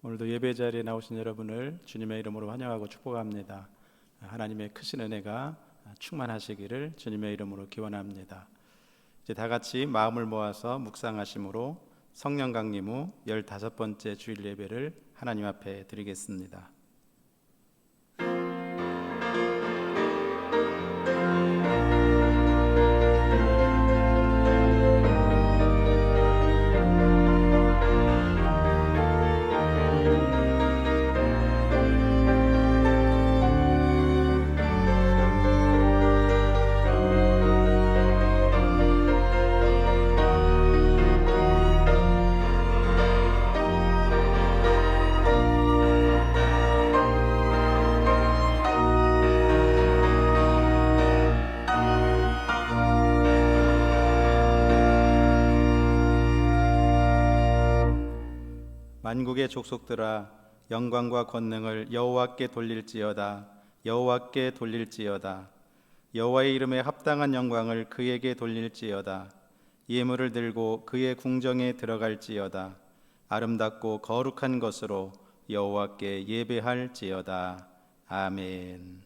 오늘도 예배 자리에 나오신 여러분을 주님의 이름으로 환영하고 축복합니다. 하나님의 크신 은혜가 충만하시기를 주님의 이름으로 기원합니다. 이제 다 같이 마음을 모아서 묵상하심으로 성령 강림 후 15번째 주일 예배를 하나님 앞에 드리겠습니다. 만국의 족속들아 영광과 권능을 여호와께 돌릴지어다. 여호와께 돌릴지어다. 여호와의 이름에 합당한 영광을 그에게 돌릴지어다. 예물을 들고 그의 궁정에 들어갈지어다. 아름답고 거룩한 것으로 여호와께 예배할지어다. 아멘.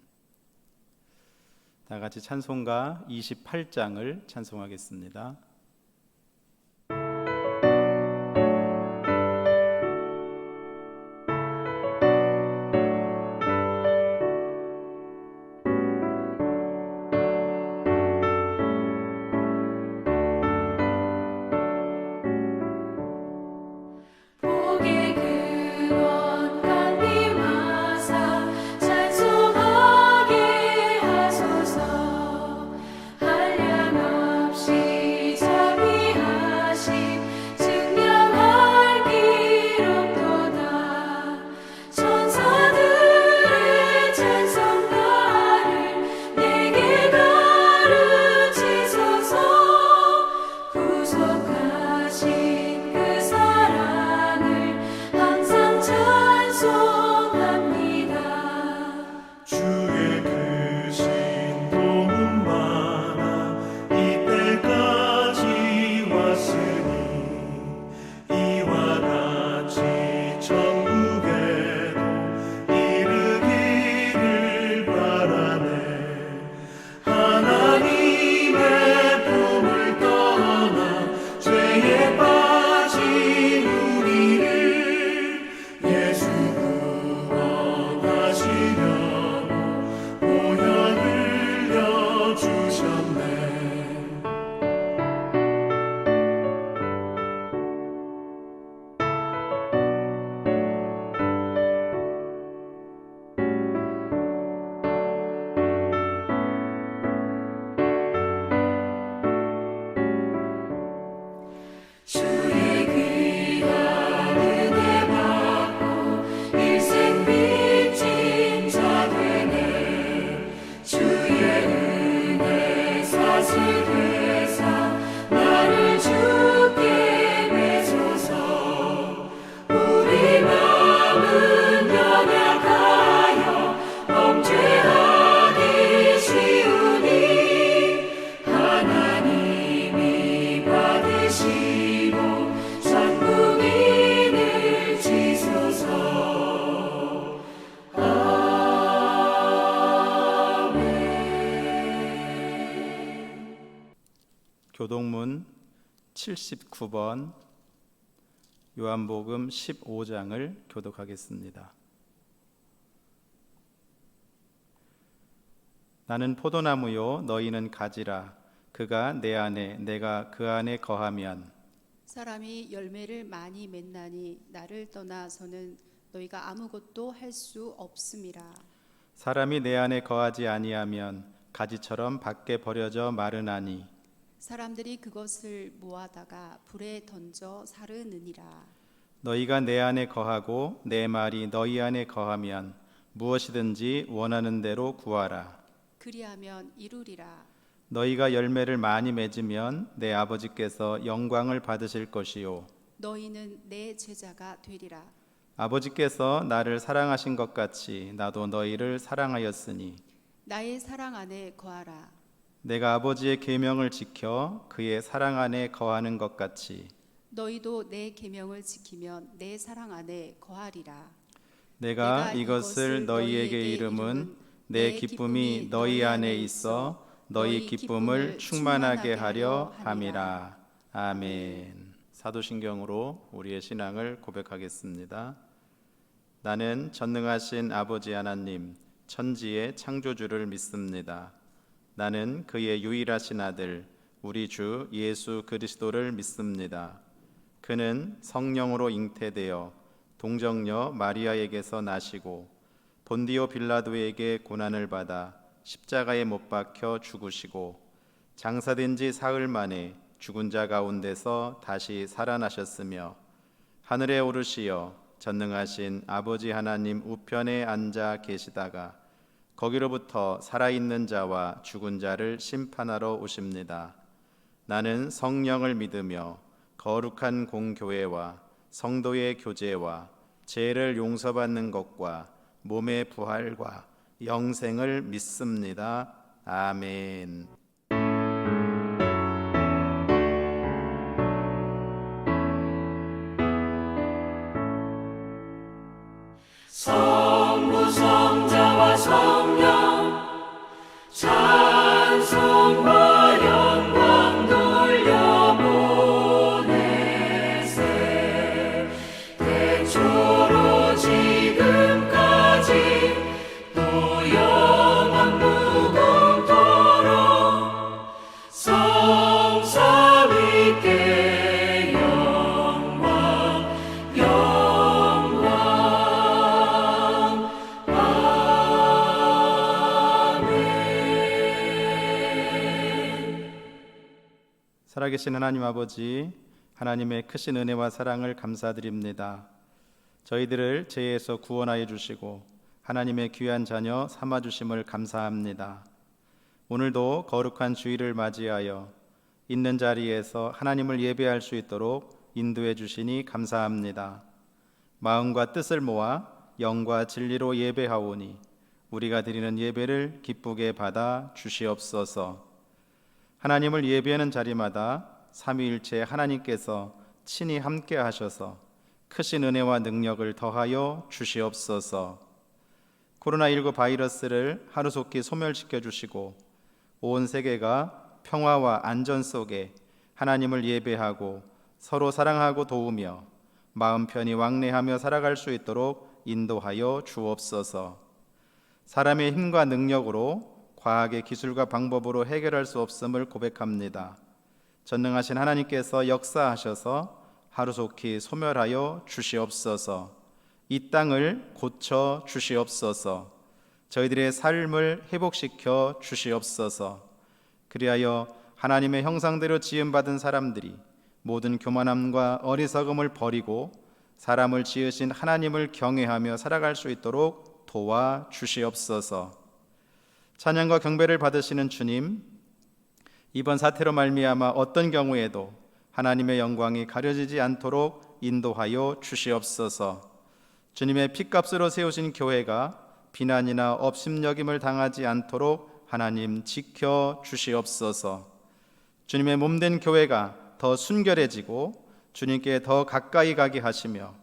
다 같이 찬송가 28장을 찬송하겠습니다. 교동문 79번 요한복음 15장을 교독하겠습니다. 나는 포도나무요 너희는 가지라. 그가 내 안에 내가 그 안에 거하면 사람이 열매를 많이 맺나니 나를 떠나서는 너희가 아무것도 할 수 없음이라. 사람이 내 안에 거하지 아니하면 가지처럼 밖에 버려져 마르나니 사람들이 그것을 모아다가 불에 던져 사르느니라. 너희가 내 안에 거하고 내 말이 너희 안에 거하면 무엇이든지 원하는 대로 구하라. 그리하면 이루리라. 너희가 열매를 많이 맺으면 내 아버지께서 영광을 받으실 것이요 너희는 내 제자가 되리라. 아버지께서 나를 사랑하신 것 같이 나도 너희를 사랑하였으니 나의 사랑 안에 거하라. 내가 아버지의 계명을 지켜 그의 사랑 안에 거하는 것 같이 너희도 내 계명을 지키면 내 사랑 안에 거하리라. 내가 이것을 너희에게 이름은 내 기쁨이 너희 안에 있어 너희 기쁨을 충만하게 하려 함이라. 아멘. 사도신경으로 우리의 신앙을 고백하겠습니다. 나는 전능하신 아버지 하나님, 천지의 창조주를 믿습니다. 나는 그의 유일하신 아들, 우리 주 예수 그리스도를 믿습니다. 그는 성령으로 잉태되어 동정녀 마리아에게서 나시고 본디오 빌라도에게 고난을 받아 십자가에 못 박혀 죽으시고 장사된 지 사흘 만에 죽은 자 가운데서 다시 살아나셨으며 하늘에 오르시어 전능하신 아버지 하나님 우편에 앉아 계시다가 거기로부터 살아있는 자와 죽은 자를 심판하러 오십니다. 나는 성령을 믿으며 거룩한 공교회와 성도의 교제와 죄를 용서받는 것과 몸의 부활과 영생을 믿습니다. 아멘. 성부 성자와 성령 찬송과 영광 돌려보내세 태초로 지금까지 또 영원 무궁토록 성삼위께 영광 살아계신 하나님 아버지, 하나님의 크신 은혜와 사랑을 감사드립니다. 저희들을 죄에서 구원하여 주시고 하나님의 귀한 자녀 삼아주심을 감사합니다. 오늘도 거룩한 주일을 맞이하여 있는 자리에서 하나님을 예배할 수 있도록 인도해 주시니 감사합니다. 마음과 뜻을 모아 영과 진리로 예배하오니 우리가 드리는 예배를 기쁘게 받아 주시옵소서. 하나님을 예배하는 자리마다 삼위일체 하나님께서 친히 함께 하셔서 크신 은혜와 능력을 더하여 주시옵소서. 코로나19 바이러스를 하루속히 소멸시켜 주시고 온 세계가 평화와 안전 속에 하나님을 예배하고 서로 사랑하고 도우며 마음 편히 왕래하며 살아갈 수 있도록 인도하여 주옵소서. 사람의 힘과 능력으로 과학의 기술과 방법으로 해결할 수 없음을 고백합니다. 전능하신 하나님께서 역사하셔서 하루속히 소멸하여 주시옵소서. 이 땅을 고쳐 주시옵소서. 저희들의 삶을 회복시켜 주시옵소서. 그리하여 하나님의 형상대로 지음받은 사람들이 모든 교만함과 어리석음을 버리고 사람을 지으신 하나님을 경외하며 살아갈 수 있도록 도와 주시옵소서. 찬양과 경배를 받으시는 주님, 이번 사태로 말미암아 어떤 경우에도 하나님의 영광이 가려지지 않도록 인도하여 주시옵소서. 주님의 핏값으로 세우신 교회가 비난이나 업심여김을 당하지 않도록 하나님 지켜 주시옵소서. 주님의 몸된 교회가 더 순결해지고 주님께 더 가까이 가게 하시며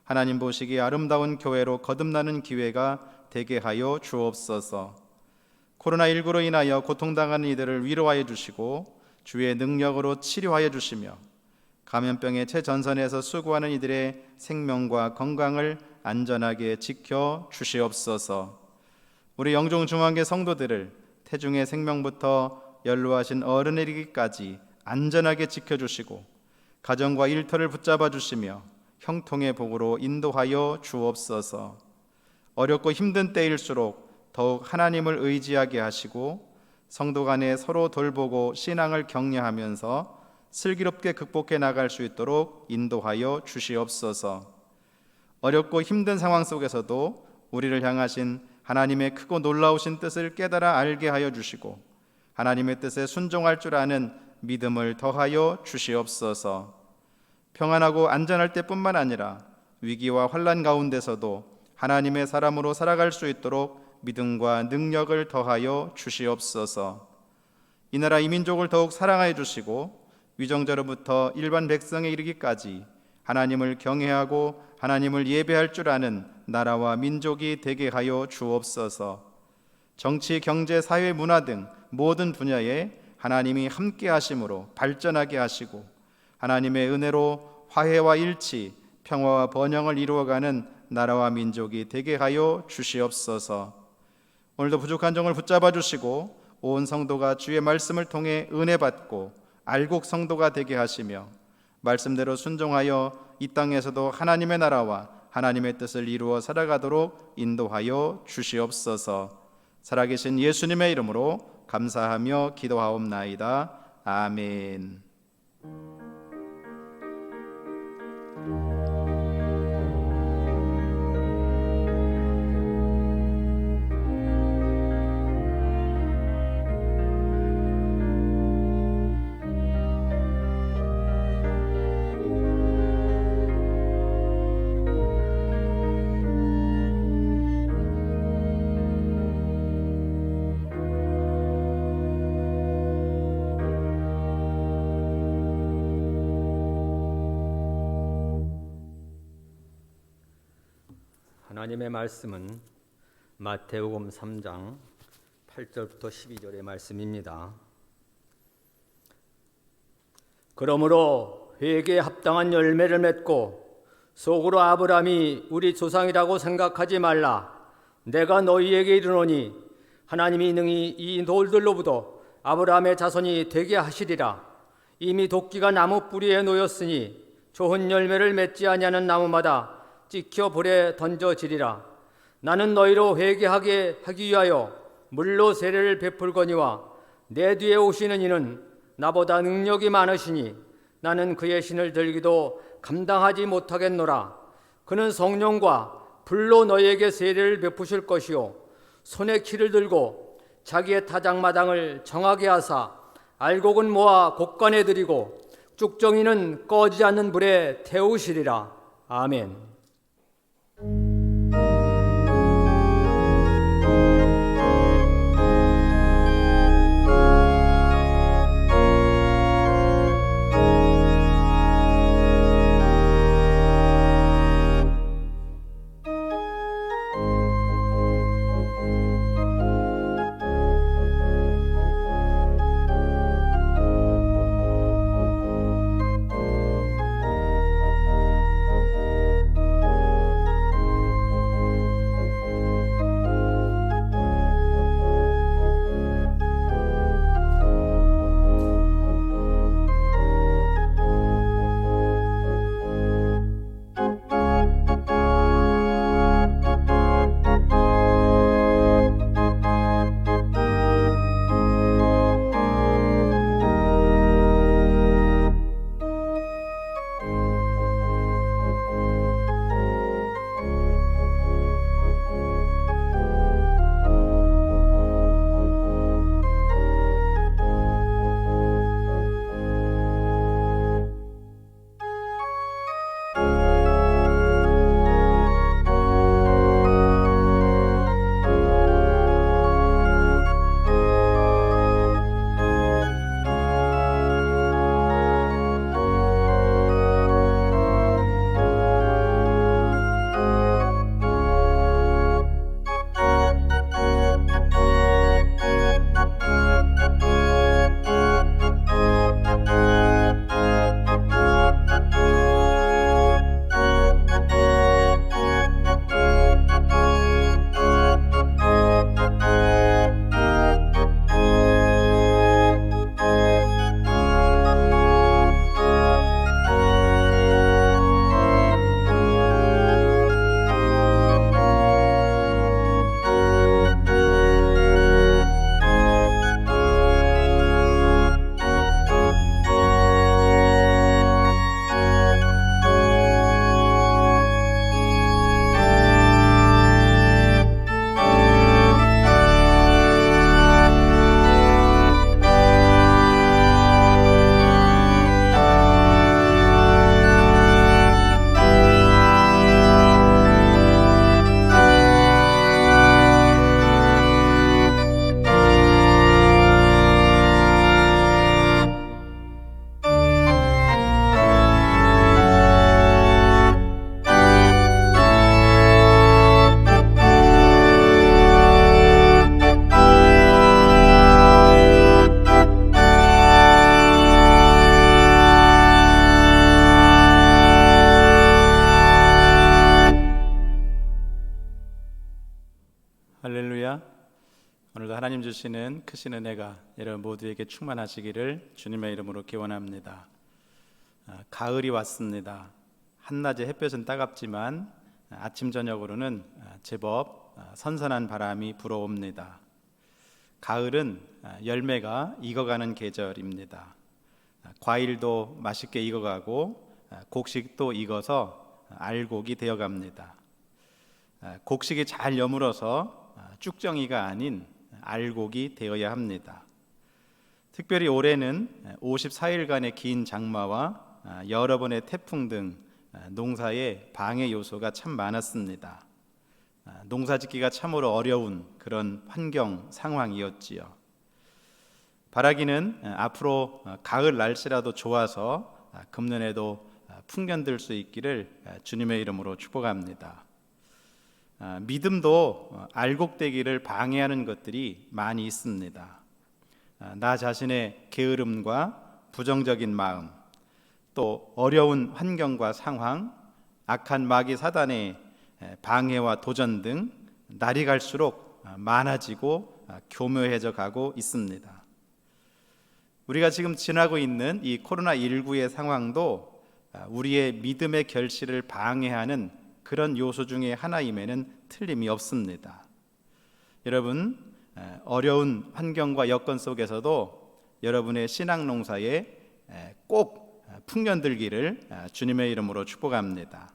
하나님 보시기에 아름다운 교회로 거듭나는 기회가 되게 하여 주옵소서. 코로나19로 인하여 고통당하는 이들을 위로하여 주시고 주의 능력으로 치료하여 주시며 감염병의 최전선에서 수고하는 이들의 생명과 건강을 안전하게 지켜 주시옵소서. 우리 영종중앙교 성도들을 태중의 생명부터 연로하신 어른이르기까지 안전하게 지켜주시고 가정과 일터를 붙잡아 주시며 형통의 복으로 인도하여 주옵소서. 어렵고 힘든 때일수록 더욱 하나님을 의지하게 하시고 성도 간에 서로 돌보고 신앙을 격려하면서 슬기롭게 극복해 나갈 수 있도록 인도하여 주시옵소서. 어렵고 힘든 상황 속에서도 우리를 향하신 하나님의 크고 놀라우신 뜻을 깨달아 알게 하여 주시고 하나님의 뜻에 순종할 줄 아는 믿음을 더하여 주시옵소서. 평안하고 안전할 때뿐만 아니라 위기와 환난 가운데서도 하나님의 사람으로 살아갈 수 있도록 믿음과 능력을 더하여 주시옵소서. 이 나라 이 민족을 더욱 사랑하여 주시고 위정자로부터 일반 백성에 이르기까지 하나님을 경외하고 하나님을 예배할 줄 아는 나라와 민족이 되게 하여 주옵소서. 정치, 경제, 사회, 문화 등 모든 분야에 하나님이 함께 하심으로 발전하게 하시고 하나님의 은혜로 화해와 일치, 평화와 번영을 이루어가는 나라와 민족이 되게 하여 주시옵소서. 오늘도 부족한 종을 붙잡아 주시고 온 성도가 주의 말씀을 통해 은혜 받고 알곡 성도가 되게 하시며 말씀대로 순종하여 이 땅에서도 하나님의 나라와 하나님의 뜻을 이루어 살아가도록 인도하여 주시옵소서. 살아계신 예수님의 이름으로 감사하며 기도하옵나이다. 아멘. 하나님의 말씀은 마태복음 3장 8절부터 12절의 말씀입니다. 그러므로 회개에 합당한 열매를 맺고 속으로 아브라함이 우리 조상이라고 생각하지 말라. 내가 너희에게 이르노니 하나님이 능히 이 돌들로부터 아브라함의 자손이 되게 하시리라. 이미 도끼가 나무 뿌리에 놓였으니 좋은 열매를 맺지 아니하는 나무마다 찍혀 불에 던져지리라. 나는 너희로 회개하게 하기 위하여 물로 세례를 베풀거니와 내 뒤에 오시는 이는 나보다 능력이 많으시니 나는 그의 신을 들기도 감당하지 못하겠노라. 그는 성령과 불로 너희에게 세례를 베푸실 것이요 손에 키를 들고 자기의 타작마당을 정하게 하사 알곡은 모아 곳간에 들이고 쭉정이는 꺼지지 않는 불에 태우시리라. 아멘. 주시는 크신 은혜가 여러분 모두에게 충만하시기를 주님의 이름으로 기원합니다. 가을이 왔습니다. 한낮에 햇볕은 따갑지만 아침 저녁으로는 제법 선선한 바람이 불어옵니다. 가을은 열매가 익어가는 계절입니다. 과일도 맛있게 익어가고 곡식도 익어서 알곡이 되어갑니다. 곡식이 잘 여물어서 쭉정이가 아닌 알곡이 되어야 합니다. 특별히 올해는 54일간의 긴 장마와 여러 번의 태풍 등 농사에 방해 요소가 참 많았습니다. 농사짓기가 참으로 어려운 그런 환경 상황이었지요. 바라기는 앞으로 가을 날씨라도 좋아서 금년에도 풍년들 수 있기를 주님의 이름으로 축복합니다. 믿음도 알곡되기를 방해하는 것들이 많이 있습니다. 나 자신의 게으름과 부정적인 마음, 또 어려운 환경과 상황, 악한 마귀 사단의 방해와 도전 등 날이 갈수록 많아지고 교묘해져 가고 있습니다. 우리가 지금 지나고 있는 이 코로나19의 상황도 우리의 믿음의 결실을 방해하는 그런 요소 중에 하나임에는 틀림이 없습니다. 여러분, 어려운 환경과 여건 속에서도 여러분의 신앙 농사에 꼭 풍년들기를 주님의 이름으로 축복합니다.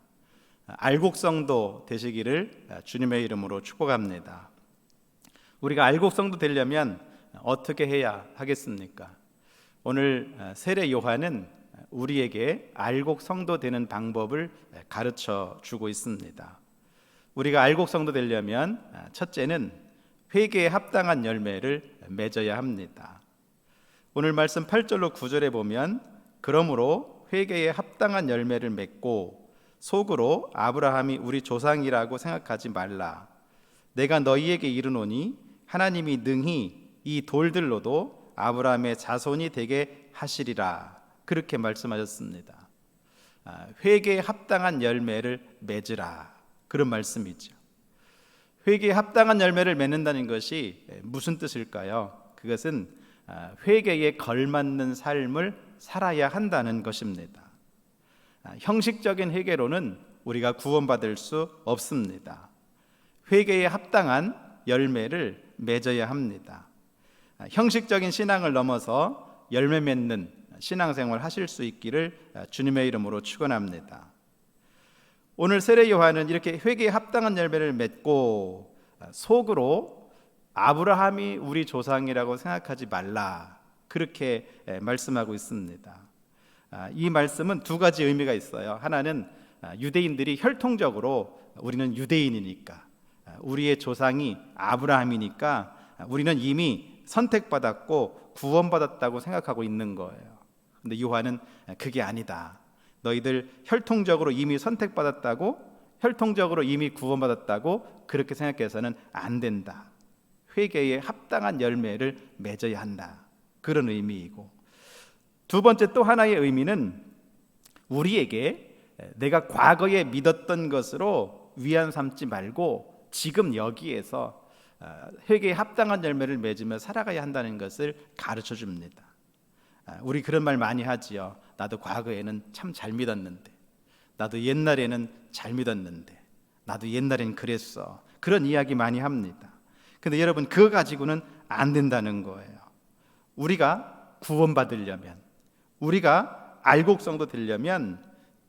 알곡성도 되시기를 주님의 이름으로 축복합니다. 우리가 알곡성도 되려면 어떻게 해야 하겠습니까? 오늘 세례 요한은 우리에게 알곡성도 되는 방법을 가르쳐 주고 있습니다. 우리가 알곡성도 되려면 첫째는 회개에 합당한 열매를 맺어야 합니다. 오늘 말씀 8절로 9절에 보면 그러므로 회개에 합당한 열매를 맺고 속으로 아브라함이 우리 조상이라고 생각하지 말라. 내가 너희에게 이르노니 하나님이 능히 이 돌들로도 아브라함의 자손이 되게 하시리라. 그렇게 말씀하셨습니다. 회개에 합당한 열매를 맺으라. 그런 말씀이죠. 회개에 합당한 열매를 맺는다는 것이 무슨 뜻일까요? 그것은 회개에 걸맞는 삶을 살아야 한다는 것입니다. 형식적인 회개로는 우리가 구원받을 수 없습니다. 회개에 합당한 열매를 맺어야 합니다. 형식적인 신앙을 넘어서 열매 맺는 신앙생활 하실 수 있기를 주님의 이름으로 축원합니다. 오늘 세례 요한은 이렇게 회개에 합당한 열매를 맺고 속으로 아브라함이 우리 조상이라고 생각하지 말라. 그렇게 말씀하고 있습니다. 이 말씀은 두 가지 의미가 있어요. 하나는 유대인들이 혈통적으로 우리는 유대인이니까, 우리의 조상이 아브라함이니까 우리는 이미 선택받았고 구원받았다고 생각하고 있는 거예요. 근데 요한은 그게 아니다. 너희들 혈통적으로 이미 선택받았다고, 혈통적으로 이미 구원받았다고 그렇게 생각해서는 안 된다. 회개에 합당한 열매를 맺어야 한다. 그런 의미이고, 두 번째 또 하나의 의미는 우리에게 내가 과거에 믿었던 것으로 위안 삼지 말고 지금 여기에서 회개에 합당한 열매를 맺으며 살아가야 한다는 것을 가르쳐 줍니다. 우리 그런 말 많이 하지요. 나도 과거에는 참 잘 믿었는데, 나도 옛날에는 잘 믿었는데, 나도 옛날엔 그랬어. 그런 이야기 많이 합니다. 근데 여러분, 그거 가지고는 안 된다는 거예요. 우리가 구원받으려면, 우리가 알곡성도 되려면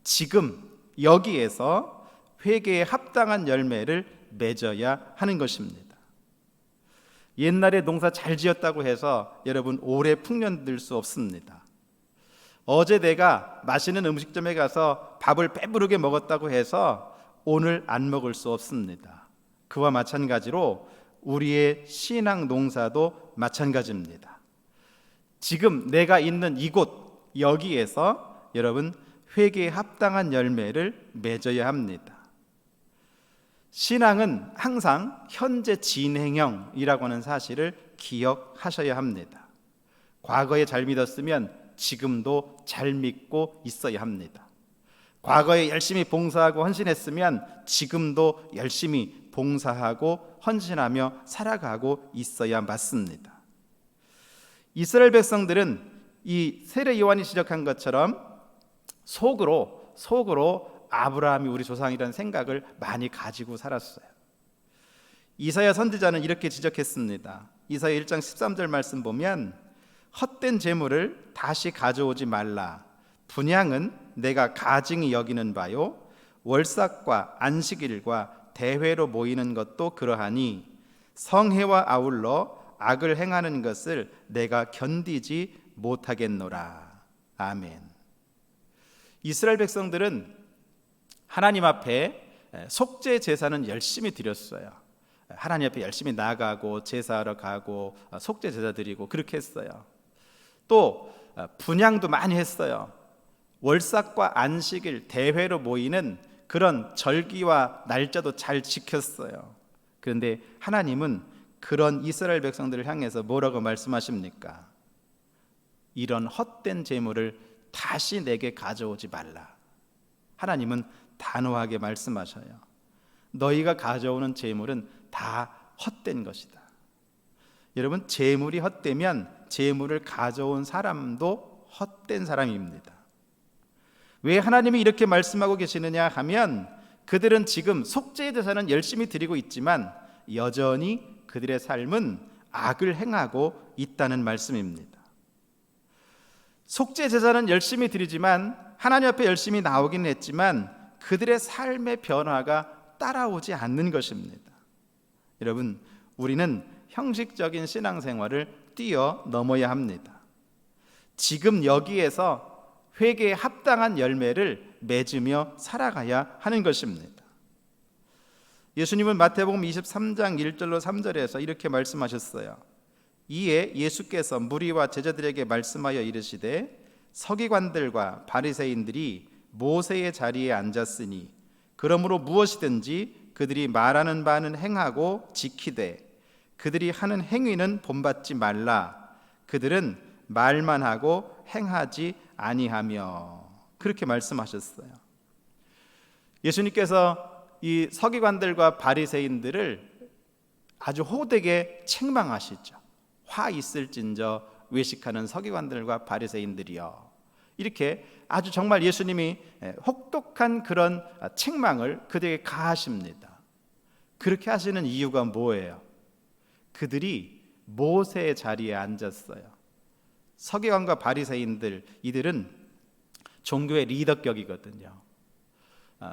지금 여기에서 회개에 합당한 열매를 맺어야 하는 것입니다. 옛날에 농사 잘 지었다고 해서 여러분 오래 풍년들 수 없습니다. 어제 내가 맛있는 음식점에 가서 밥을 배부르게 먹었다고 해서 오늘 안 먹을 수 없습니다. 그와 마찬가지로 우리의 신앙 농사도 마찬가지입니다. 지금 내가 있는 이곳 여기에서 여러분 회개에 합당한 열매를 맺어야 합니다. 신앙은 항상 현재 진행형이라고 하는 사실을 기억하셔야 합니다. 과거에 잘 믿었으면 지금도 잘 믿고 있어야 합니다. 과거에 열심히 봉사하고 헌신했으면 지금도 열심히 봉사하고 헌신하며 살아가고 있어야 맞습니다. 이스라엘 백성들은 이 세례 요한이 지적한 것처럼 속으로 아브라함이 우리 조상이라는 생각을 많이 가지고 살았어요. 이사야 선지자는 이렇게 지적했습니다. 이사야 1장 13절 말씀 보면 헛된 재물을 다시 가져오지 말라. 분향은 내가 가증히 여기는 바요 월삭과 안식일과 대회로 모이는 것도 그러하니 성회와 아울러 악을 행하는 것을 내가 견디지 못하겠노라. 아멘. 이스라엘 백성들은 하나님 앞에 속죄 제사는 열심히 드렸어요. 하나님 앞에 열심히 나가고 제사하러 가고 속죄 제사 드리고 그렇게 했어요. 또 분향도 많이 했어요. 월삭과 안식일 대회로 모이는 그런 절기와 날짜도 잘 지켰어요. 그런데 하나님은 그런 이스라엘 백성들을 향해서 뭐라고 말씀하십니까? 이런 헛된 재물을 다시 내게 가져오지 말라. 하나님은 단호하게 말씀하셔요. 너희가 가져오는 재물은 다 헛된 것이다. 여러분, 재물이 헛되면 재물을 가져온 사람도 헛된 사람입니다. 왜 하나님이 이렇게 말씀하고 계시느냐 하면 그들은 지금 속죄의 제사는 열심히 드리고 있지만 여전히 그들의 삶은 악을 행하고 있다는 말씀입니다. 속죄 제사는 열심히 드리지만 하나님 앞에 열심히 나오긴 했지만 그들의 삶의 변화가 따라오지 않는 것입니다. 여러분, 우리는 형식적인 신앙생활을 뛰어넘어야 합니다. 지금 여기에서 회개에 합당한 열매를 맺으며 살아가야 하는 것입니다. 예수님은 마태복음 23장 1절로 3절에서 이렇게 말씀하셨어요. 이에 예수께서 무리와 제자들에게 말씀하여 이르시되 서기관들과 바리새인들이 모세의 자리에 앉았으니 그러므로 무엇이든지 그들이 말하는 바는 행하고 지키되 그들이 하는 행위는 본받지 말라. 그들은 말만 하고 행하지 아니하며. 그렇게 말씀하셨어요. 예수님께서 이 서기관들과 바리새인들을 아주 호되게 책망하시죠. 화 있을진저 외식하는 서기관들과 바리새인들이여. 이렇게 아주 정말 예수님이 혹독한 그런 책망을 그들에게 가하십니다. 그렇게 하시는 이유가 뭐예요? 그들이 모세의 자리에 앉았어요. 서기관과 바리새인들, 이들은 종교의 리더격이거든요.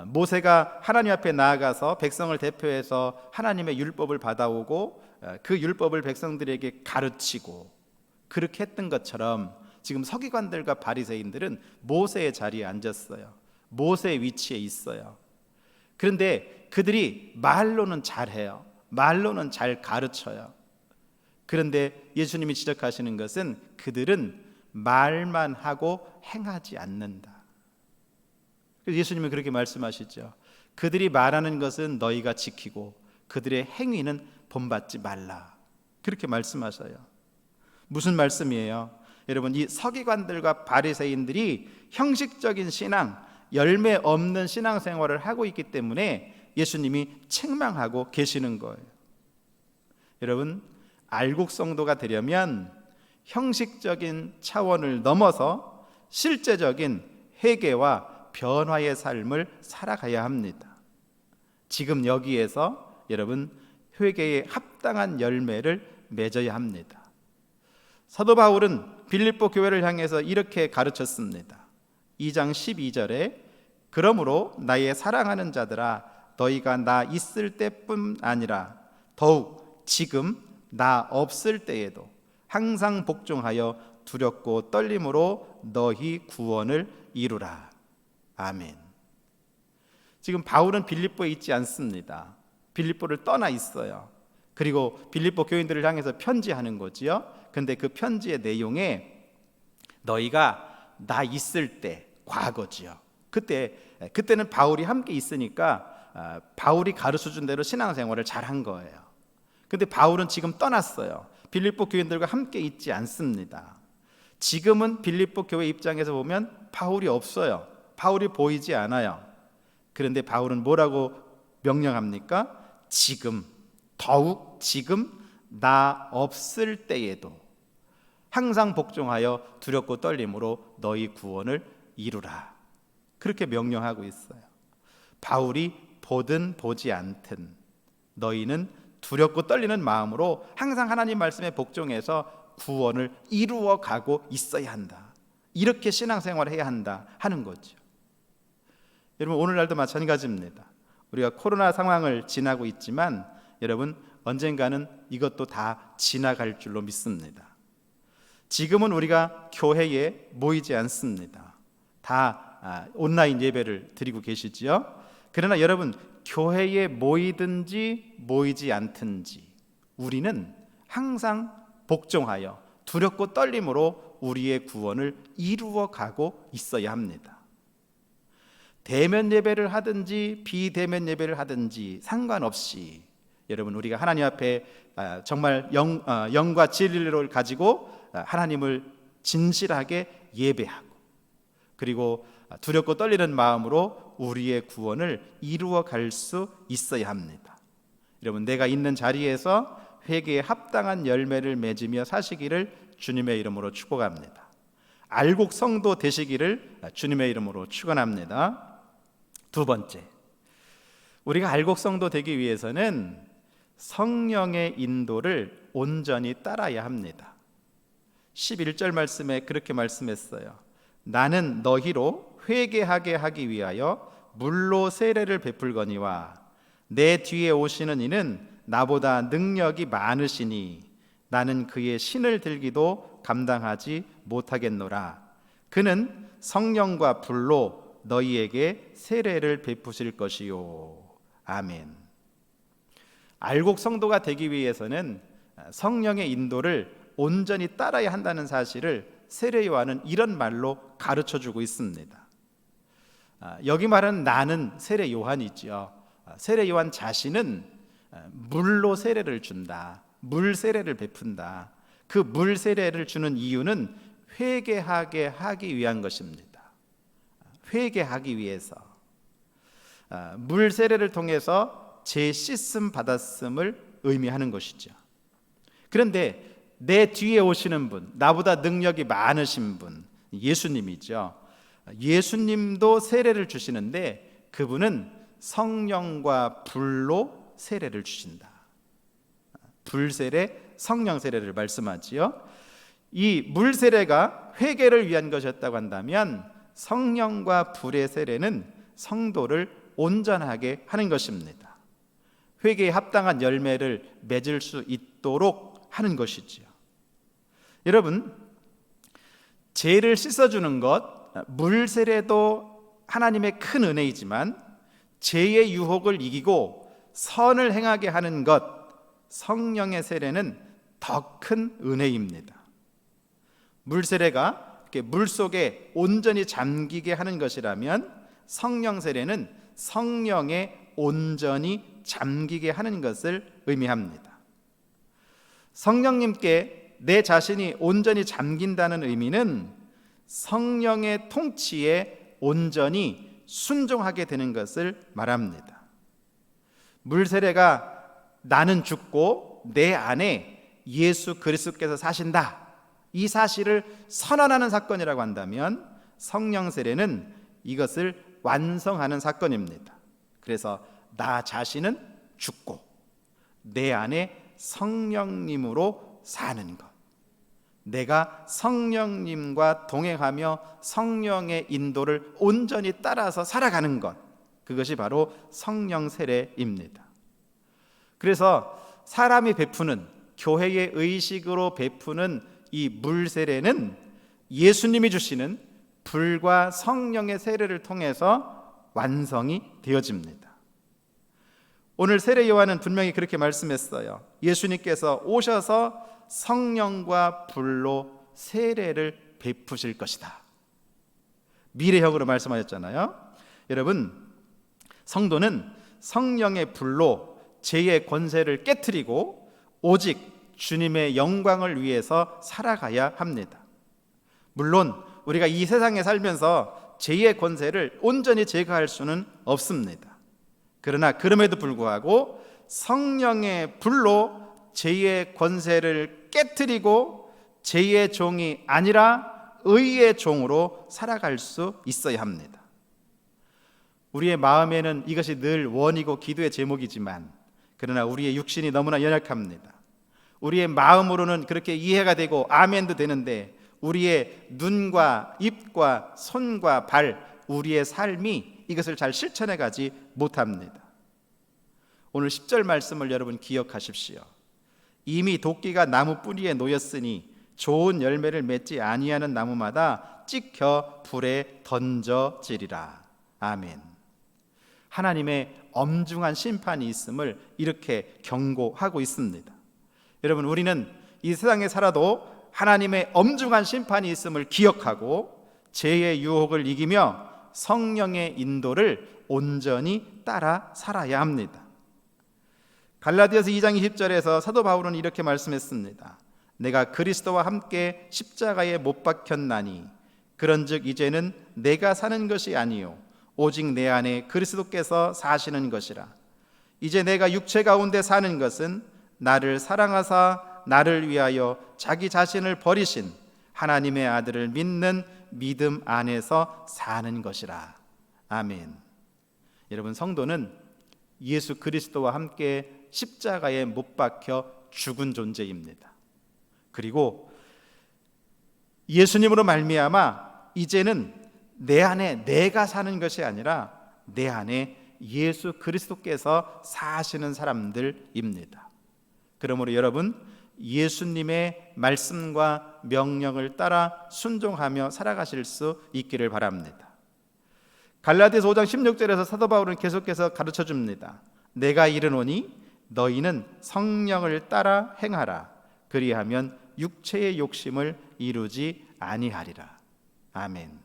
모세가 하나님 앞에 나아가서 백성을 대표해서 하나님의 율법을 받아오고 그 율법을 백성들에게 가르치고 그렇게 했던 것처럼 지금 서기관들과 바리새인들은 모세의 자리에 앉았어요. 모세의 위치에 있어요. 그런데 그들이 말로는 잘해요. 말로는 잘 가르쳐요. 그런데 예수님이 지적하시는 것은 그들은 말만 하고 행하지 않는다. 그래서 예수님은 그렇게 말씀하시죠. 그들이 말하는 것은 너희가 지키고 그들의 행위는 본받지 말라. 그렇게 말씀하셔요. 무슨 말씀이에요? 여러분, 이 서기관들과 바리새인들이 형식적인 신앙, 열매 없는 신앙생활을 하고 있기 때문에 예수님이 책망하고 계시는 거예요. 여러분, 알곡 성도가 되려면 형식적인 차원을 넘어서 실제적인 회개와 변화의 삶을 살아가야 합니다. 지금 여기에서 여러분 회개에 합당한 열매를 맺어야 합니다. 사도 바울은 빌립보 교회를 향해서 이렇게 가르쳤습니다. 2장 12절에 그러므로 나의 사랑하는 자들아 너희가 나 있을 때뿐 아니라 더욱 지금 나 없을 때에도 항상 복종하여 두렵고 떨림으로 너희 구원을 이루라. 아멘. 지금 바울은 빌립보에 있지 않습니다. 빌립보를 떠나 있어요. 그리고 빌립보 교인들을 향해서 편지하는 거지요. 근데 그 편지의 내용에 너희가 나 있을 때, 과거지요. 그때는 바울이 함께 있으니까 바울이 가르쳐준 대로 신앙생활을 잘한 거예요. 근데 바울은 지금 떠났어요. 빌립보 교인들과 함께 있지 않습니다. 지금은 빌립보 교회 입장에서 보면 바울이 없어요. 바울이 보이지 않아요. 그런데 바울은 뭐라고 명령합니까? 지금, 더욱 지금 나 없을 때에도 항상 복종하여 두렵고 떨림으로 너희 구원을 이루라. 그렇게 명령하고 있어요. 바울이 보든 보지 않든 너희는 두렵고 떨리는 마음으로 항상 하나님 말씀에 복종해서 구원을 이루어 가고 있어야 한다. 이렇게 신앙생활을 해야 한다 하는 거죠. 여러분, 오늘날도 마찬가지입니다. 우리가 코로나 상황을 지나고 있지만 여러분, 언젠가는 이것도 다 지나갈 줄로 믿습니다. 지금은 우리가 교회에 모이지 않습니다. 다 온라인 예배를 드리고 계시지요. 그러나 여러분, 교회에 모이든지 모이지 않든지 우리는 항상 복종하여 두렵고 떨림으로 우리의 구원을 이루어 가고 있어야 합니다. 대면 예배를 하든지 비대면 예배를 하든지 상관없이 여러분, 우리가 하나님 앞에 정말 영과 진리를 가지고 하나님을 진실하게 예배하고 그리고 두렵고 떨리는 마음으로 우리의 구원을 이루어 갈 수 있어야 합니다. 여러분, 내가 있는 자리에서 회개에 합당한 열매를 맺으며 사시기를 주님의 이름으로 축복합니다. 알곡 성도 되시기를 주님의 이름으로 축원합니다. 두 번째, 우리가 알곡 성도 되기 위해서는 성령의 인도를 온전히 따라야 합니다. 11절 말씀에 그렇게 말씀했어요. 나는 너희로 회개하게 하기 위하여 물로 세례를 베풀거니와 내 뒤에 오시는 이는 나보다 능력이 많으시니 나는 그의 신을 들기도 감당하지 못하겠노라. 그는 성령과 불로 너희에게 세례를 베푸실 것이요. 아멘. 알곡 성도가 되기 위해서는 성령의 인도를 온전히 따라야 한다는 사실을 세례 요한은 이런 말로 가르쳐주고 있습니다. 여기 말하는 나는 세례 요한이죠. 세례 요한 자신은 물로 세례를 준다. 물 세례를 베푼다. 그 물 세례를 주는 이유는 회개하게 하기 위한 것입니다. 회개하기 위해서 물 세례를 통해서 제 씻음 받았음을 의미하는 것이죠. 그런데 내 뒤에 오시는 분, 나보다 능력이 많으신 분, 예수님이죠. 예수님도 세례를 주시는데 그분은 성령과 불로 세례를 주신다. 불세례, 성령 세례를 말씀하지요. 이 물 세례가 회개를 위한 것이었다고 한다면 성령과 불의 세례는 성도를 온전하게 하는 것입니다. 회개에 합당한 열매를 맺을 수 있도록 하는 것이지요. 여러분, 죄를 씻어주는 것, 물 세례도 하나님의 큰 은혜이지만 죄의 유혹을 이기고 선을 행하게 하는 것, 성령의 세례는 더 큰 은혜입니다. 물 세례가 이렇게 물 속에 온전히 잠기게 하는 것이라면 성령 세례는 성령에 온전히 잠기게 하는 것을 의미합니다. 성령님께 내 자신이 온전히 잠긴다는 의미는 성령의 통치에 온전히 순종하게 되는 것을 말합니다. 물 세례가 나는 죽고 내 안에 예수 그리스도께서 사신다, 이 사실을 선언하는 사건이라고 한다면 성령 세례는 이것을 완성하는 사건입니다. 그래서 나 자신은 죽고 내 안에 성령님으로 사는 것, 내가 성령님과 동행하며 성령의 인도를 온전히 따라서 살아가는 것, 그것이 바로 성령 세례입니다. 그래서 사람이 베푸는, 교회의 의식으로 베푸는 이 물 세례는 예수님이 주시는 불과 성령의 세례를 통해서 완성이 되어집니다. 오늘 세례 요한은 분명히 그렇게 말씀했어요. 예수님께서 오셔서 성령과 불로 세례를 베푸실 것이다. 미래형으로 말씀하셨잖아요. 여러분, 성도는 성령의 불로 죄의 권세를 깨트리고 오직 주님의 영광을 위해서 살아가야 합니다. 물론 우리가 이 세상에 살면서 죄의 권세를 온전히 제거할 수는 없습니다. 그러나 그럼에도 불구하고 성령의 불로 죄의 권세를 깨뜨리고 죄의 종이 아니라 의의 종으로 살아갈 수 있어야 합니다. 우리의 마음에는 이것이 늘 원이고 기도의 제목이지만, 그러나 우리의 육신이 너무나 연약합니다. 우리의 마음으로는 그렇게 이해가 되고 아멘도 되는데, 우리의 눈과 입과 손과 발, 우리의 삶이 이것을 잘 실천해 가지 못합니다. 오늘 10절 말씀을 여러분 기억하십시오. 이미 도끼가 나무 뿌리에 놓였으니 좋은 열매를 맺지 아니하는 나무마다 찍혀 불에 던져지리라. 아멘. 하나님의 엄중한 심판이 있음을 이렇게 경고하고 있습니다. 여러분, 우리는 이 세상에 살아도 하나님의 엄중한 심판이 있음을 기억하고 죄의 유혹을 이기며 성령의 인도를 온전히 따라 살아야 합니다. 갈라디아서 2장 20절에서 사도 바울은 이렇게 말씀했습니다. 내가 그리스도와 함께 십자가에 못 박혔나니 그런즉 이제는 내가 사는 것이 아니요 오직 내 안에 그리스도께서 사시는 것이라. 이제 내가 육체 가운데 사는 것은 나를 사랑하사 나를 위하여 자기 자신을 버리신 하나님의 아들을 믿는 믿음 안에서 사는 것이라. 아멘. 여러분, 성도는 예수 그리스도와 함께 십자가에 못 박혀 죽은 존재입니다. 그리고 예수님으로 말미암아 이제는 내 안에 내가 사는 것이 아니라 내 안에 예수 그리스도께서 사시는 사람들입니다. 그러므로 여러분, 예수님의 말씀과 명령을 따라 순종하며 살아가실 수 있기를 바랍니다. 갈라디아서 5장 16절에서 사도 바울은 계속해서 가르쳐 줍니다. 내가 이르노니 너희는 성령을 따라 행하라. 그리하면 육체의 욕심을 이루지 아니하리라. 아멘.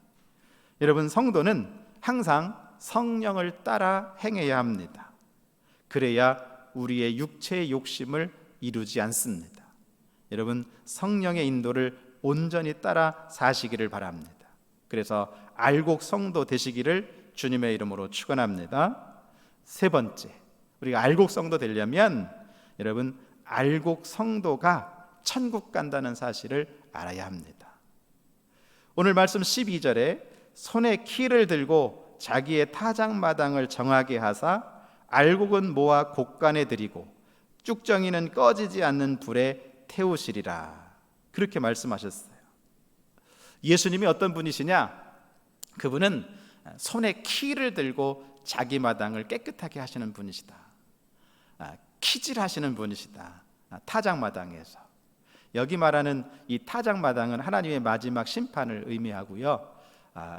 여러분, 성도는 항상 성령을 따라 행해야 합니다. 그래야 우리의 육체의 욕심을 이루지 않습니다. 여러분, 성령의 인도를 온전히 따라 사시기를 바랍니다. 그래서 알곡 성도 되시기를 주님의 이름으로 축원합니다. 세 번째, 우리가 알곡 성도 되려면 여러분, 알곡 성도가 천국 간다는 사실을 알아야 합니다. 오늘 말씀 12절에 손에 키를 들고 자기의 타작마당을 정하게 하사 알곡은 모아 곳간에 들이고 쭉정이는 꺼지지 않는 불에 태우시리라. 그렇게 말씀하셨어요. 예수님이 어떤 분이시냐? 그분은 손에 키를 들고 자기 마당을 깨끗하게 하시는 분이시다. 키질하시는 분이시다. 타작마당에서. 여기 말하는 이 타작마당은 하나님의 마지막 심판을 의미하고요.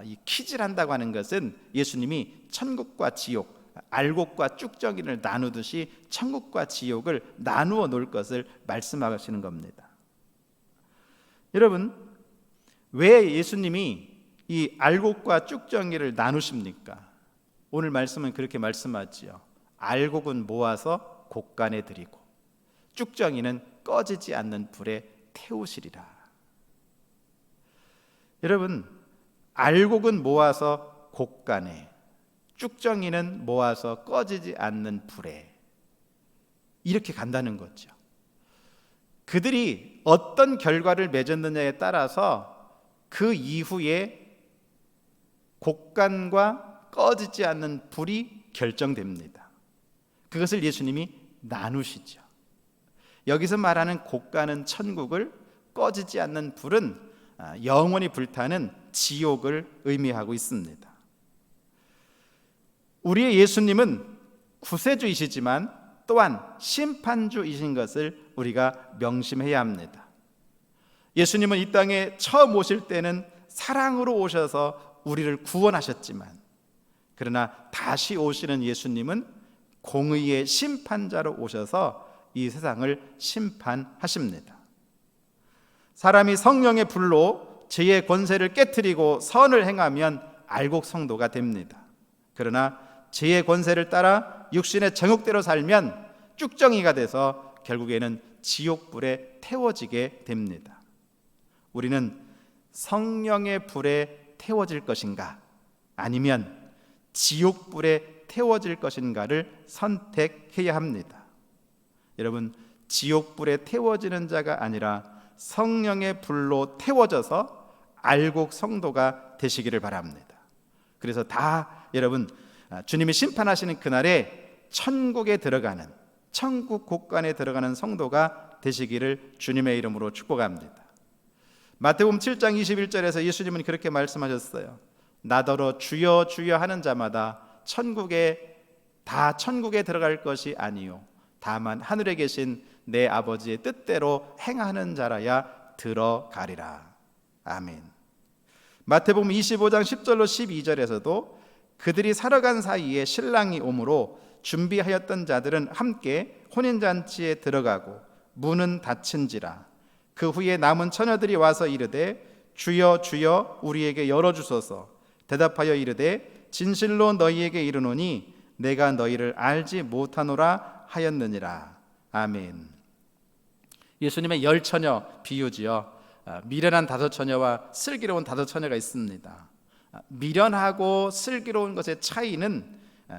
이 키질한다고 하는 것은 예수님이 천국과 지옥, 알곡과 쭉정이를 나누듯이 천국과 지옥을 나누어 놓을 것을 말씀하시는 겁니다. 여러분, 왜 예수님이 이 알곡과 쭉정이를 나누십니까? 오늘 말씀은 그렇게 말씀하지요. 알곡은 모아서 곳간에 들이고 쭉정이는 꺼지지 않는 불에 태우시리라. 여러분, 알곡은 모아서 곳간에, 쭉정이는 모아서 꺼지지 않는 불에, 이렇게 간다는 거죠. 그들이 어떤 결과를 맺었느냐에 따라서 그 이후에 곳간과 꺼지지 않는 불이 결정됩니다. 그것을 예수님이 나누시죠. 여기서 말하는 곳간은 천국을, 꺼지지 않는 불은 영원히 불타는 지옥을 의미하고 있습니다. 우리의 예수님은 구세주이시지만 또한 심판주이신 것을 우리가 명심해야 합니다. 예수님은 이 땅에 처음 오실 때는 사랑으로 오셔서 우리를 구원하셨지만, 그러나 다시 오시는 예수님은 공의의 심판자로 오셔서 이 세상을 심판하십니다. 사람이 성령의 불로 죄의 권세를 깨뜨리고 선을 행하면 알곡 성도가 됩니다. 그러나 죄의 권세를 따라 육신의 정욕대로 살면 쭉정이가 돼서 결국에는 지옥불에 태워지게 됩니다. 우리는 성령의 불에 태워질 것인가, 아니면 지옥불에 태워질 것인가를 선택해야 합니다. 여러분, 지옥불에 태워지는 자가 아니라 성령의 불로 태워져서 알곡 성도가 되시기를 바랍니다. 그래서 다 여러분, 주님이 심판하시는 그날에 천국에 들어가는, 천국 곳간에 들어가는 성도가 되시기를 주님의 이름으로 축복합니다. 마태복음 7장 21절에서 예수님은 그렇게 말씀하셨어요. 나더러 주여 주여 하는 자마다 천국에 들어갈 것이 아니요 다만 하늘에 계신 내 아버지의 뜻대로 행하는 자라야 들어가리라. 아멘. 마태복음 25장 10절로 12절에서도 그들이 살아간 사이에 신랑이 오므로 준비하였던 자들은 함께 혼인잔치에 들어가고 문은 닫힌지라. 그 후에 남은 처녀들이 와서 이르되 주여 주여 우리에게 열어주소서. 대답하여 이르되 진실로 너희에게 이르노니 내가 너희를 알지 못하노라 하였느니라. 아멘. 예수님의 열 처녀 비유지요. 미련한 다섯 처녀와 슬기로운 다섯 처녀가 있습니다. 미련하고 슬기로운 것의 차이는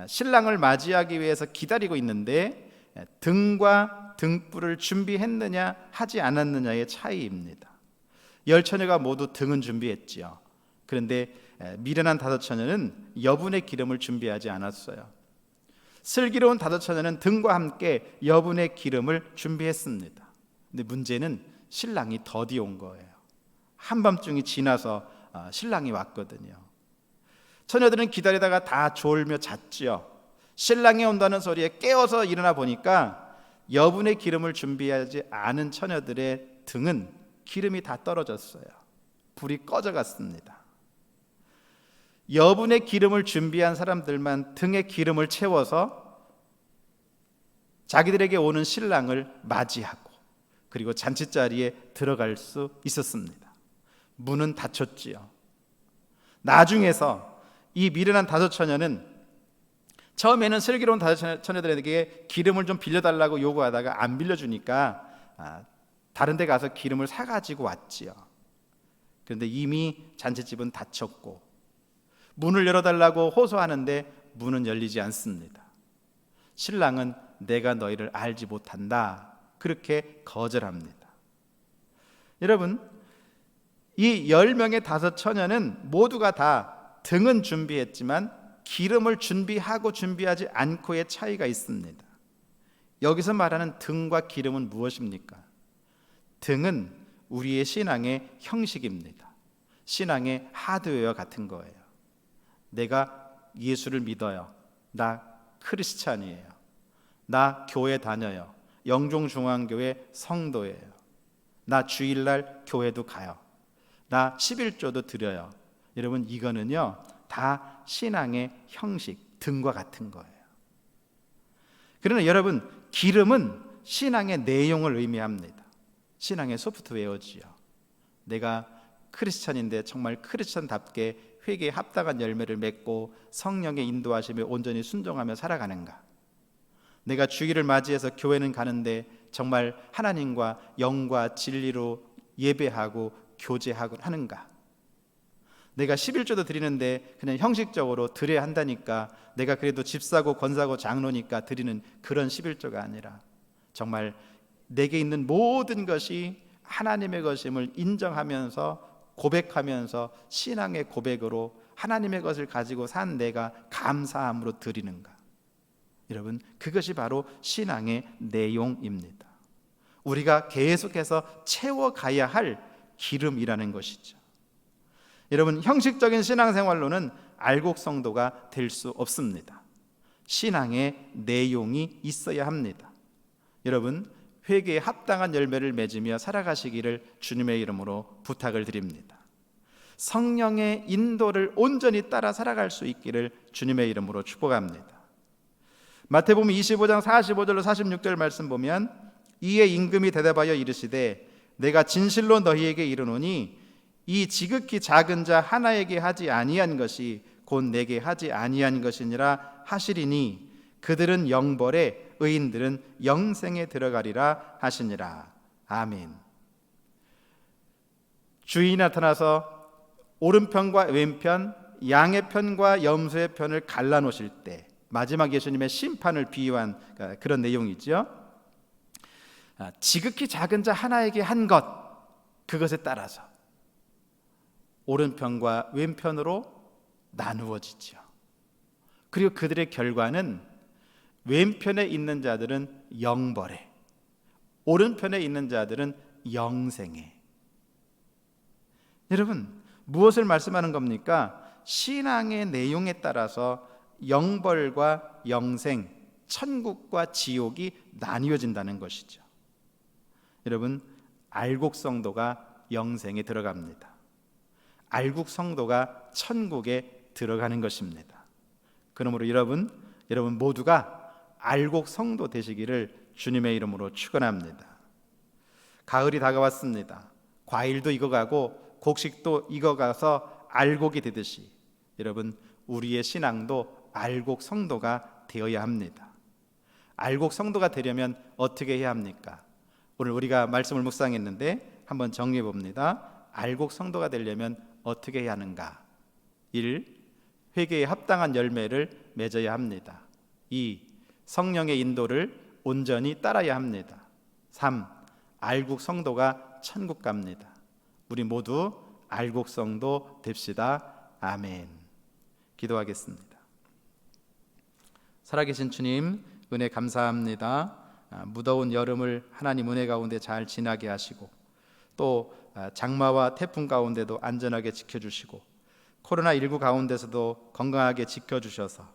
신랑을 맞이하기 위해서 기다리고 있는데 등과 등불을 준비했느냐 하지 않았느냐의 차이입니다. 열 처녀가 모두 등은 준비했지요. 그런데 미련한 다섯 처녀는 여분의 기름을 준비하지 않았어요. 슬기로운 다섯 처녀는 등과 함께 여분의 기름을 준비했습니다. 근데 문제는 신랑이 더디 온 거예요. 한밤중이 지나서 신랑이 왔거든요. 처녀들은 기다리다가 다 졸며 잤지요. 신랑이 온다는 소리에 깨어서 일어나 보니까 여분의 기름을 준비하지 않은 처녀들의 등은 기름이 다 떨어졌어요. 불이 꺼져갔습니다. 여분의 기름을 준비한 사람들만 등에 기름을 채워서 자기들에게 오는 신랑을 맞이하고 그리고 잔치자리에 들어갈 수 있었습니다. 문은 닫혔지요. 나중에서 이 미련한 다섯 처녀는 처음에는 슬기로운 다섯 처녀들에게 기름을 좀 빌려달라고 요구하다가 안 빌려주니까 다른 데 가서 기름을 사가지고 왔지요. 그런데 이미 잔치집은 닫혔고 문을 열어달라고 호소하는데 문은 열리지 않습니다. 신랑은 내가 너희를 알지 못한다 그렇게 거절합니다. 여러분, 이 10명의 다섯 처녀는 모두가 다 등은 준비했지만 기름을 준비하고 준비하지 않고의 차이가 있습니다. 여기서 말하는 등과 기름은 무엇입니까? 등은 우리의 신앙의 형식입니다. 신앙의 하드웨어 같은 거예요. 내가 예수를 믿어요. 나 크리스찬이에요. 나 교회 다녀요. 영종중앙교회 성도예요. 나 주일날 교회도 가요. 나 11조도 드려요. 여러분, 이거는요 다 신앙의 형식, 등과 같은 거예요. 그러나 여러분, 기름은 신앙의 내용을 의미합니다. 신앙의 소프트웨어지요. 내가 크리스찬인데 정말 크리스찬답게 회개에 합당한 열매를 맺고 성령의 인도하심에 온전히 순종하며 살아가는가? 내가 주일을 맞이해서 교회는 가는데 정말 하나님과 영과 진리로 예배하고 교제하고 하는가? 내가 11조도 드리는데 그냥 형식적으로 드려야 한다니까, 내가 그래도 집사고 권사고 장로니까 드리는 그런 11조가 아니라 정말 내게 있는 모든 것이 하나님의 것임을 인정하면서 고백하면서 신앙의 고백으로 하나님의 것을 가지고 산 내가 감사함으로 드리는가? 여러분, 그것이 바로 신앙의 내용입니다. 우리가 계속해서 채워가야 할 기름이라는 것이죠. 여러분, 형식적인 신앙생활로는 알곡 성도가 될 수 없습니다. 신앙의 내용이 있어야 합니다. 여러분, 회개에 합당한 열매를 맺으며 살아가시기를 주님의 이름으로 부탁을 드립니다. 성령의 인도를 온전히 따라 살아갈 수 있기를 주님의 이름으로 축복합니다. 마태복음 25장 45절로 46절 말씀 보면, 이에 임금이 대답하여 이르시되 내가 진실로 너희에게 이르노니 이 지극히 작은 자 하나에게 하지 아니한 것이 곧 내게 하지 아니한 것이니라 하시리니 그들은 영벌에 의인들은 영생에 들어가리라 하시니라. 아멘. 주인이 나타나서 오른편과 왼편, 양의 편과 염소의 편을 갈라놓으실 때 마지막 예수님의 심판을 비유한 그런 내용이죠. 지극히 작은 자 하나에게 한 것, 그것에 따라서 오른편과 왼편으로 나누어지죠. 그리고 그들의 결과는 왼편에 있는 자들은 영벌에, 오른편에 있는 자들은 영생에. 여러분, 무엇을 말씀하는 겁니까? 신앙의 내용에 따라서 영벌과 영생, 천국과 지옥이 나뉘어진다는 것이죠. 여러분, 알곡 성도가 영생에 들어갑니다. 알곡 성도가 천국에 들어가는 것입니다. 그러므로 여러분 모두가 알곡 성도 되시기를 주님의 이름으로 축원합니다. 가을이 다가왔습니다. 과일도 익어가고 곡식도 익어가서 알곡이 되듯이 여러분, 우리의 신앙도 알곡 성도가 되어야 합니다. 알곡 성도가 되려면 어떻게 해야 합니까? 오늘 우리가 말씀을 묵상했는데 한번 정리해 봅니다. 알곡 성도가 되려면 어떻게 해야 하는가? 1. 회개에 합당한 열매를 맺어야 합니다. 2. 성령의 인도를 온전히 따라야 합니다. 3. 알곡 성도가 천국 갑니다. 우리 모두 알곡 성도 됩시다. 아멘. 기도하겠습니다. 살아계신 주님, 은혜 감사합니다. 무더운 여름을 하나님 은혜 가운데 잘 지나게 하시고, 또 장마와 태풍 가운데도 안전하게 지켜주시고, 코로나19 가운데서도 건강하게 지켜주셔서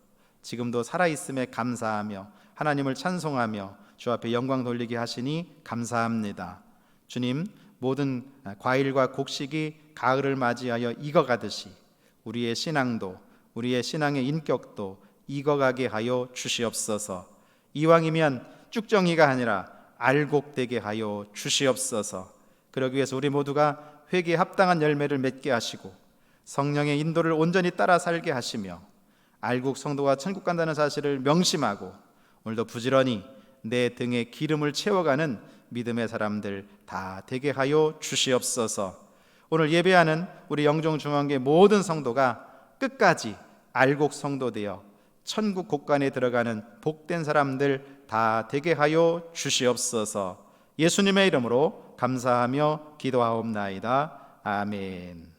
지금도 살아있음에 감사하며 하나님을 찬송하며 주 앞에 영광 돌리게 하시니 감사합니다. 주님, 모든 과일과 곡식이 가을을 맞이하여 익어가듯이 우리의 신앙도, 우리의 신앙의 인격도 익어가게 하여 주시옵소서. 이왕이면 쭉정이가 아니라 알곡되게 하여 주시옵소서. 그러기 위해서 우리 모두가 회개에 합당한 열매를 맺게 하시고 성령의 인도를 온전히 따라 살게 하시며 알곡 성도가 천국 간다는 사실을 명심하고 오늘도 부지런히 내 등에 기름을 채워가는 믿음의 사람들 다 되게 하여 주시옵소서. 오늘 예배하는 우리 영종중앙교회 모든 성도가 끝까지 알곡 성도 되어 천국 곳간에 들어가는 복된 사람들 다 되게 하여 주시옵소서. 예수님의 이름으로 감사하며 기도하옵나이다. 아멘.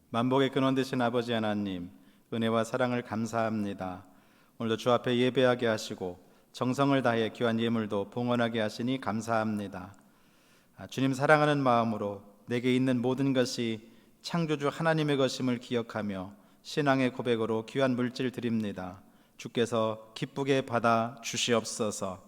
만복의 근원 되신 아버지 하나님, 은혜와 사랑을 감사합니다. 오늘도 주 앞에 예배하게 하시고 정성을 다해 귀한 예물도 봉헌하게 하시니 감사합니다. 주님 사랑하는 마음으로 내게 있는 모든 것이 창조주 하나님의 것임을 기억하며 신앙의 고백으로 귀한 물질 드립니다. 주께서 기쁘게 받아 주시옵소서.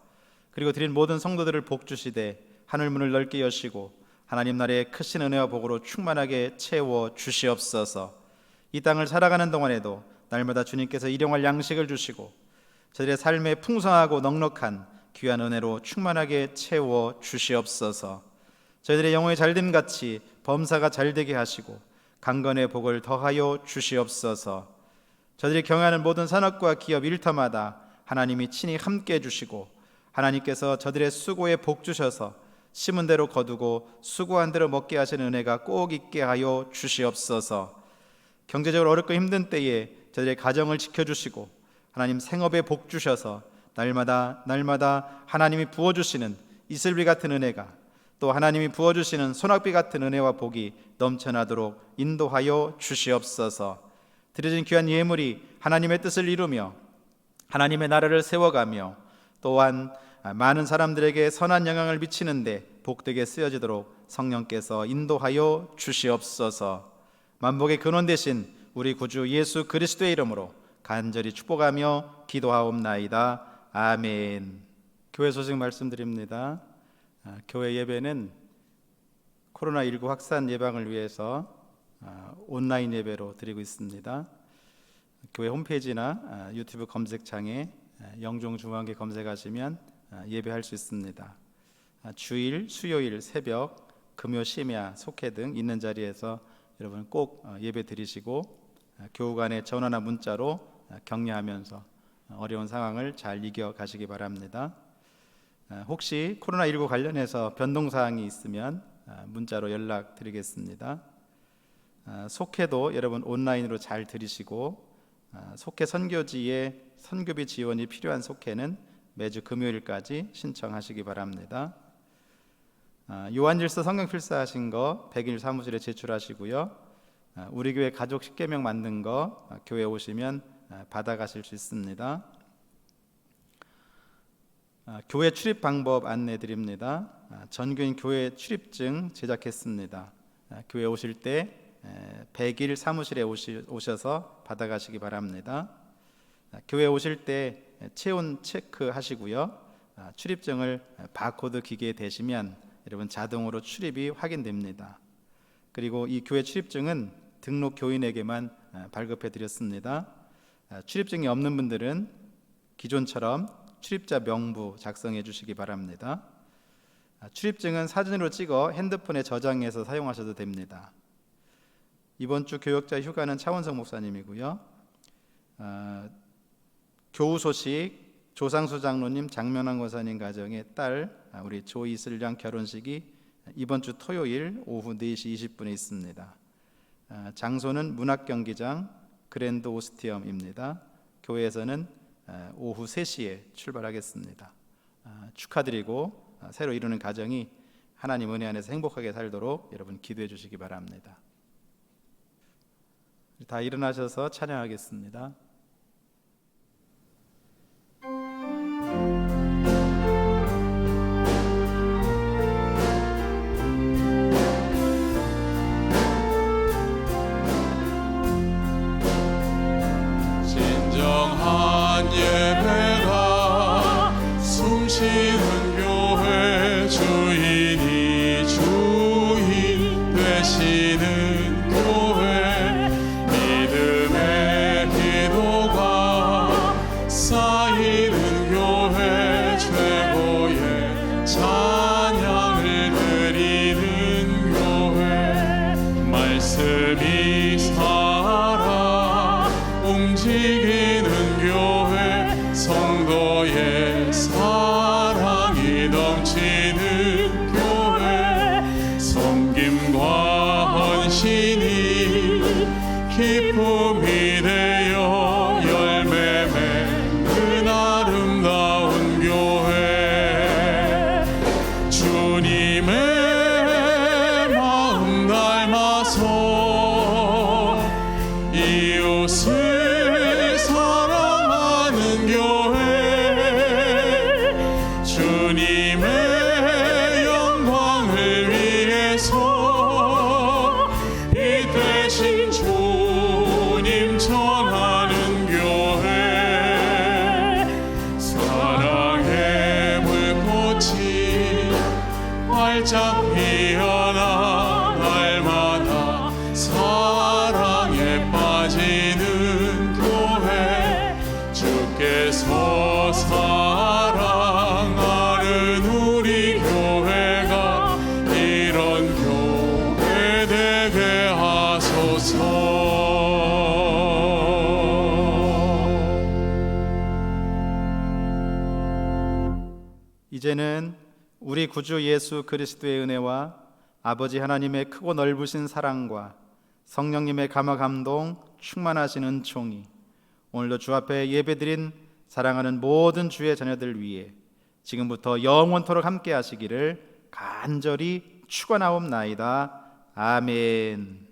그리고 드린 모든 성도들을 복 주시되 하늘 문을 넓게 여시고 하나님 나라의 크신 은혜와 복으로 충만하게 채워 주시옵소서. 이 땅을 살아가는 동안에도 날마다 주님께서 일용할 양식을 주시고 저들의 삶에 풍성하고 넉넉한 귀한 은혜로 충만하게 채워 주시옵소서. 저희들의 영혼이 잘됨 같이 범사가 잘되게 하시고 강건의 복을 더하여 주시옵소서. 저들이 경영하는 모든 산업과 기업 일터마다 하나님이 친히 함께 해주시고 하나님께서 저들의 수고에 복 주셔서 심은 대로 거두고 수고한 대로 먹게 하시는 은혜가 꼭 있게 하여 주시옵소서. 경제적으로 어렵고 힘든 때에 저들의 가정을 지켜주시고 하나님 생업에 복 주셔서 날마다 하나님이 부어주시는 이슬비 같은 은혜가, 또 하나님이 부어주시는 소낙비 같은 은혜와 복이 넘쳐나도록 인도하여 주시옵소서. 드려진 귀한 예물이 하나님의 뜻을 이루며 하나님의 나라를 세워가며 또한 많은 사람들에게 선한 영향을 미치는데 복되게 쓰여지도록 성령께서 인도하여 주시옵소서. 만복의 근원 되신 우리 구주 예수 그리스도의 이름으로 간절히 축복하며 기도하옵나이다. 아멘. 교회 소식 말씀드립니다. 교회 예배는 코로나19 확산 예방을 위해서 온라인 예배로 드리고 있습니다. 교회 홈페이지나 유튜브 검색창에 영종중앙교 검색하시면 예배할 수 있습니다. 주일, 수요일 새벽, 금요 심야, 속회 등 있는 자리에서 여러분 꼭 예배 드리시고 교우 간의 전화나 문자로 격려하면서 어려운 상황을 잘 이겨가시기 바랍니다. 혹시 코로나19 관련해서 변동사항이 있으면 문자로 연락드리겠습니다. 속회도 여러분 온라인으로 잘 들으시고 속회 선교지에 선교비 지원이 필요한 속회는 매주 금요일까지 신청하시기 바랍니다. 요한일서 성경 필사하신 거 100일 사무실에 제출하시고요. 우리 교회 가족 10계명 만든 거 교회 오시면 받아가실 수 있습니다. 교회 출입 방법 안내 드립니다. 전교인 교회 출입증 제작했습니다. 교회 오실 때 100일 사무실에 오셔서 받아가시기 바랍니다. 교회 오실 때 체온 체크 하시고요. 출입증을 바코드 기계에 대시면 여러분 자동으로 출입이 확인됩니다. 그리고 이 교회 출입증은 등록 교인에게만 발급해 드렸습니다. 출입증이 없는 분들은 기존처럼 출입자 명부 작성해 주시기 바랍니다. 출입증은 사진으로 찍어 핸드폰에 저장해서 사용하셔도 됩니다. 이번 주 교역자 휴가는 차원석 목사님이고요. 교우 소식, 조상수 장로님, 장면환 권사님 가정의 딸 우리 조이슬 양 결혼식이 이번 주 토요일 오후 4시 20분에 있습니다. 장소는 문학경기장 그랜드 오스티엄입니다. 교회에서는 오후 3시에 출발하겠습니다. 축하드리고 새로 이루는 가정이 하나님 은혜 안에서 행복하게 살도록 여러분 기도해 주시기 바랍니다. 다 일어나셔서 찬양하겠습니다. 진정한 예배가 숨쉬는 교회 주인이 주인 되시는 교회 믿음의 기도가 쌓이는 교회 최고의 찬양을 드리는 교회 말씀이 살아 움직이는 교회 성도의 사랑이 넘치는 교회 섬김과 헌신이 기쁨이 되어 열매 맺는 아름다운 교회 주님의 마음 닮아서 이웃을 사랑하는 교회 주님의 영광을 위해서 이 되신 주님 전하는 교회 사랑의 불꽃이 활짝 피어나 날마다 사랑에 빠지는 교회 주께서 사랑하는 우리 교회가 이런 교회 되게 하소서. 이제는 우리 구주 예수 그리스도의 은혜와 아버지 하나님의 크고 넓으신 사랑과 성령님의 감화 감동 충만하신 은총이 오늘도 주 앞에 예배드린 사랑하는 모든 주의 자녀들 위해 지금부터 영원토록 함께 하시기를 간절히 축원하옵나이다. 아멘.